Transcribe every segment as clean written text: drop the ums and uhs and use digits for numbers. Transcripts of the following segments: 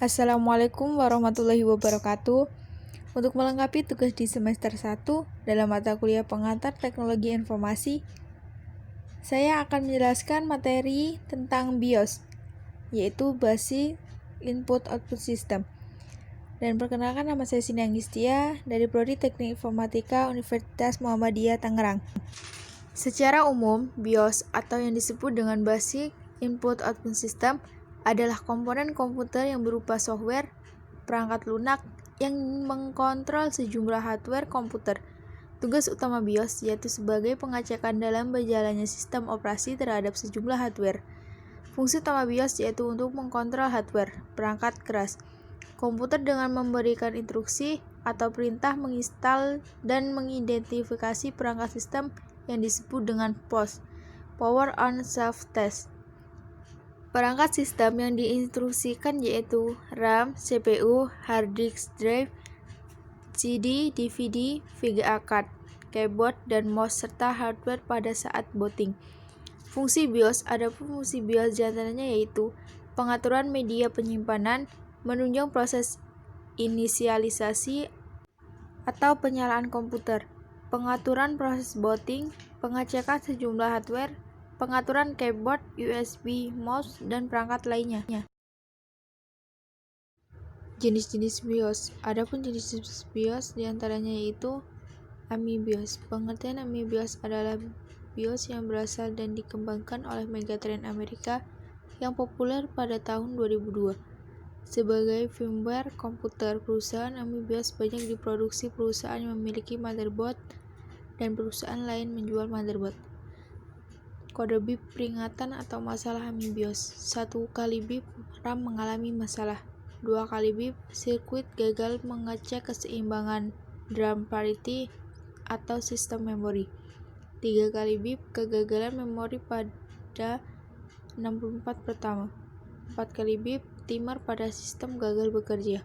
Assalamualaikum warahmatullahi wabarakatuh. Untuk melengkapi tugas di semester 1 dalam mata kuliah pengantar teknologi informasi, saya akan menjelaskan materi tentang BIOS, yaitu Basic Input Output System. Dan perkenalkan, nama saya Sini Anggistia dari Prodi Teknik Informatika Universitas Muhammadiyah Tangerang. Secara umum, BIOS atau yang disebut dengan Basic Input Output System adalah komponen komputer yang berupa software, perangkat lunak yang mengkontrol sejumlah hardware komputer. Tugas utama BIOS yaitu sebagai pengecekan dalam berjalannya sistem operasi terhadap sejumlah hardware. Fungsi utama BIOS yaitu untuk mengkontrol hardware, perangkat keras, komputer dengan memberikan instruksi atau perintah menginstal dan mengidentifikasi perangkat sistem yang disebut dengan POS, Power on Self Test. Perangkat sistem yang diinstruksikan yaitu RAM, CPU, hard disk drive, CD, DVD, VGA card, keyboard, dan mouse, serta hardware pada saat booting. Fungsi BIOS, adapun fungsi BIOS diantaranya yaitu pengaturan media penyimpanan, menunjang proses inisialisasi atau penyalaan komputer, pengaturan proses booting, pengecekan sejumlah hardware, pengaturan keyboard, USB, mouse, dan perangkat lainnya. Jenis-jenis BIOS. Adapun jenis BIOS diantaranya yaitu AMI BIOS. Pengertian AMI BIOS adalah BIOS yang berasal dan dikembangkan oleh Megatrend Amerika yang populer pada tahun 2002. Sebagai firmware komputer, perusahaan AMI BIOS banyak diproduksi perusahaan yang memiliki motherboard dan perusahaan lain menjual motherboard. Kode BIP peringatan atau masalah AMI BIOS. 1 kali BIP RAM mengalami masalah. 2 kali BIP sirkuit gagal mengecek keseimbangan DRAM parity atau sistem memori. 3 kali BIP kegagalan memori pada 64 pertama. 4 kali BIP timer pada sistem gagal bekerja.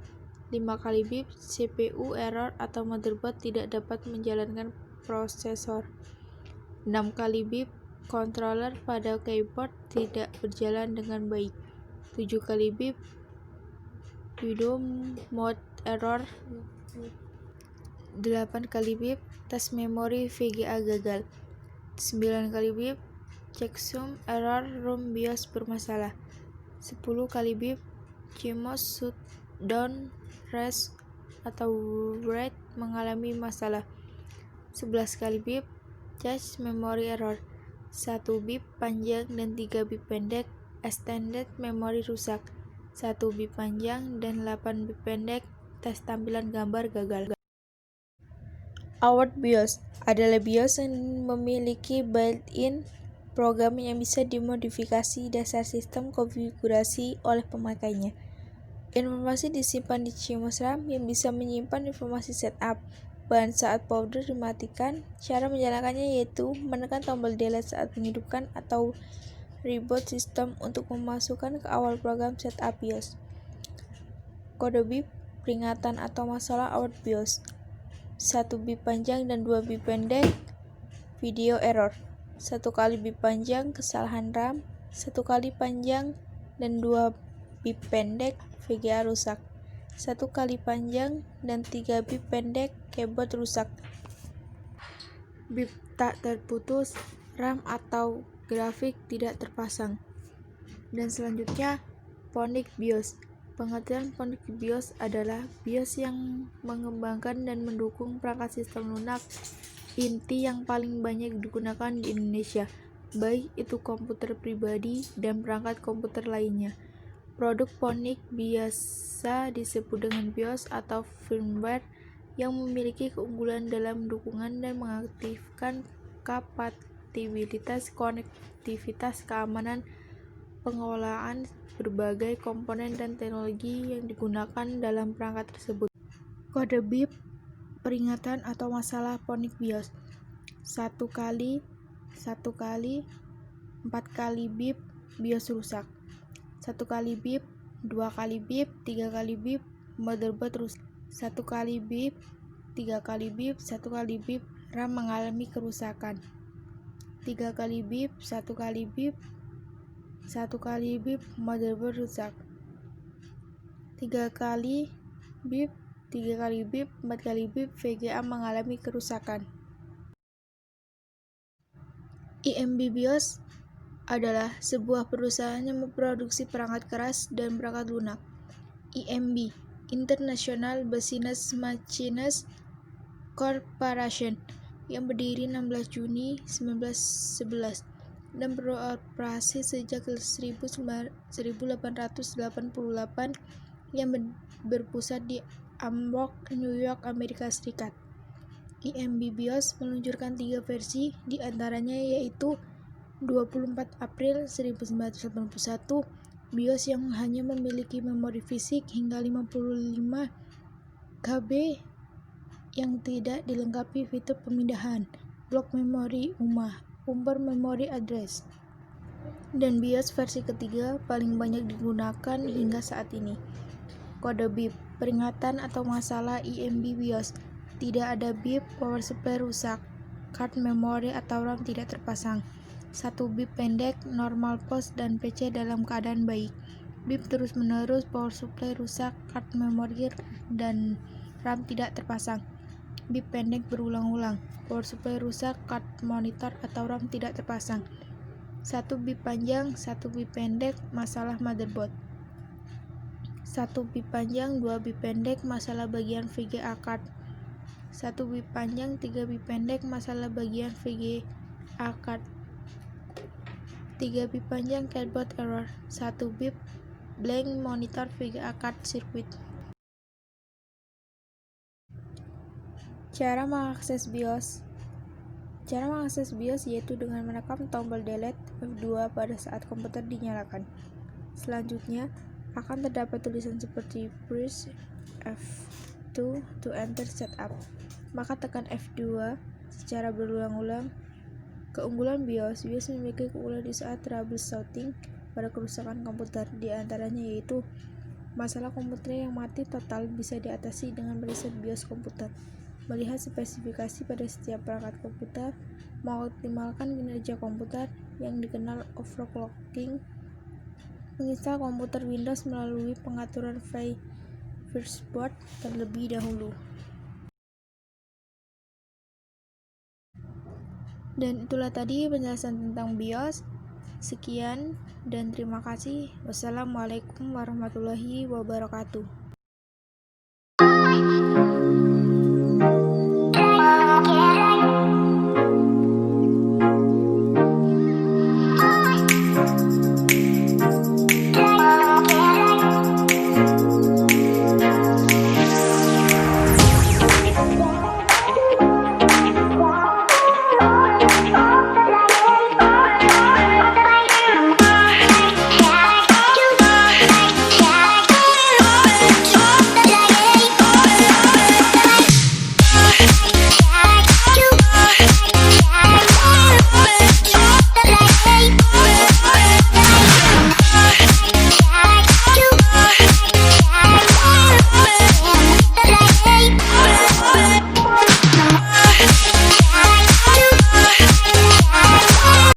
5 kali BIP CPU error atau motherboard tidak dapat menjalankan prosesor. 6 kali BIP controller pada keyboard tidak berjalan dengan baik. 7 kali BIP window mode error. 8 kali BIP tes memori VGA gagal. 9 kali BIP checksum error ROM BIOS bermasalah. 10 kali BIP CMOS shutdown crash atau RAID mengalami masalah. 11 kali BIP cache memory error. 1 BIP panjang dan 3 BIP pendek extended memory rusak. 1 BIP panjang dan 8 BIP pendek tes tampilan gambar gagal. Award BIOS adalah BIOS yang memiliki built-in program yang bisa dimodifikasi dasar sistem konfigurasi oleh pemakainya. Informasi disimpan di CMOS RAM yang bisa menyimpan informasi setup. Bahan saat folder dimatikan. Cara menjalankannya yaitu menekan tombol delete saat menghidupkan atau reboot sistem untuk memasukkan ke awal program setup BIOS. Kode BIP peringatan atau masalah award BIOS. 1 BIP panjang dan 2 BIP pendek video error. 1 kali BIP panjang kesalahan RAM. 1 kali panjang dan 2 BIP pendek VGA rusak. 1 kali panjang dan 3 BIP pendek keyboard rusak. BIP tak terputus, RAM atau grafik tidak terpasang. Dan selanjutnya, Phonic BIOS. Pengertian Phonic BIOS adalah BIOS yang mengembangkan dan mendukung perangkat sistem lunak inti yang paling banyak digunakan di Indonesia, baik itu komputer pribadi dan perangkat komputer lainnya. Produk Phonic biasa disebut dengan BIOS atau firmware yang memiliki keunggulan dalam dukungan dan mengaktifkan kompatibilitas, konektivitas, keamanan, pengelolaan berbagai komponen dan teknologi yang digunakan dalam perangkat tersebut. Kode BIP peringatan atau masalah Phonic BIOS. 1 kali 4 kali BIP BIOS rusak. 1 kali BIP, 2 kali BIP, 3 kali BIP motherboard rusak. 1 kali BIP, 3 kali BIP, 1 kali BIP RAM mengalami kerusakan. 3 kali BIP, 1 kali BIP, 1 kali BIP motherboard rusak. 3 kali bit, 3 kali bit, 4 kali bit, VGA mengalami kerusakan. IMB BIOS adalah sebuah perusahaan yang memproduksi perangkat keras dan perangkat lunak. IMB, International Business Machines Corporation, yang berdiri 16 Juni 1911 dan beroperasi sejak 1888, yang berpusat di Hamburg, New York, Amerika Serikat. IMB BIOS meluncurkan 3 versi, di antaranya yaitu 24 April 1981, BIOS yang hanya memiliki memori fisik hingga 55 KB yang tidak dilengkapi fitur pemindahan, blok memori umber memory address. Dan BIOS versi ketiga paling banyak digunakan hingga saat ini. Kode BIP, peringatan atau masalah IMB BIOS. Tidak ada BIP, power supply rusak, card memory atau RAM tidak terpasang. 1 BIP pendek, normal post dan PC dalam keadaan baik. BIP terus-menerus, power supply rusak, card memory dan RAM tidak terpasang. BIP pendek berulang-ulang, power supply rusak, card monitor atau RAM tidak terpasang. 1 BIP panjang, 1 BIP pendek, masalah motherboard. 1 BIP panjang, 2 BIP pendek, masalah bagian VGA card. 1 BIP panjang, 3 BIP pendek, masalah bagian VGA card. 3 BIP panjang, keyboard error. 1 BIP blank monitor VGA card circuit. Cara mengakses BIOS. Cara mengakses BIOS yaitu dengan menekan tombol delete F2 pada saat komputer dinyalakan. Selanjutnya, akan terdapat tulisan seperti press F2 to enter setup. Maka tekan F2 secara berulang-ulang. Keunggulan BIOS memiliki keunggulan di saat troubleshooting pada kerusakan komputer, di antaranya yaitu masalah komputer yang mati total bisa diatasi dengan mereset BIOS komputer, melihat spesifikasi pada setiap perangkat komputer, mengoptimalkan kinerja komputer yang dikenal overclocking, menginstal komputer Windows melalui pengaturan firmware terlebih dahulu. Dan itulah tadi penjelasan tentang BIOS. Sekian dan terima kasih. Wassalamualaikum warahmatullahi wabarakatuh.